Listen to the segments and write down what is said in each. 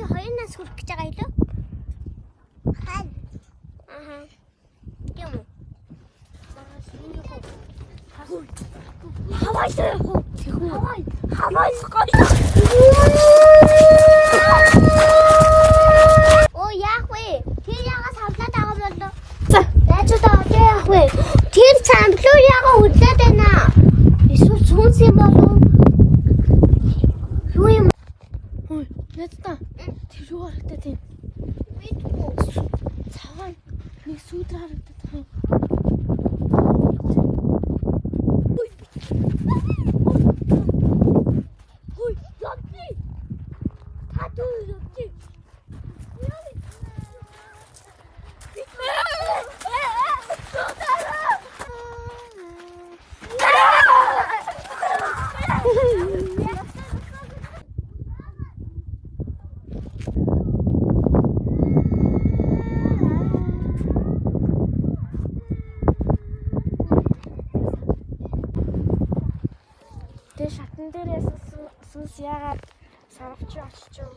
чи хоёрнаас хүрэх гэж байгаа юу? Хан. Аха. Юм уу? Хавай сая. Хавай ской. Оо яах вэ? Тэр яагаас хавлаад байгаа юм болоо? За, яачаа яах вэ? Тэр цамлуу яага үлдээд байна. Эсвэл сүнс юм болов? Юу юм? Хөөе, надаа. Тэр юу харагдаад байна? Мэдгүй. Цаваа нэг сүйдэр харагдаад байна. Хөөе, явчих. Хатуу явчих. Тэр шатан дээрээс сүнс яагаад сарвч очиж юу?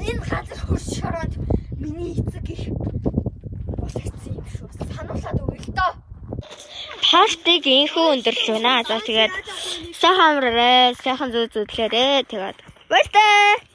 Энэ газар хурц шороонд миний эцэг их болгоцсон юм шүү. Сануулаад өгье л доо. Постыг инхүү өндөрлж байна. За тэгээд сайхан амраарай, сайхан зүй зүйдлээрээ тэгээд баяртай.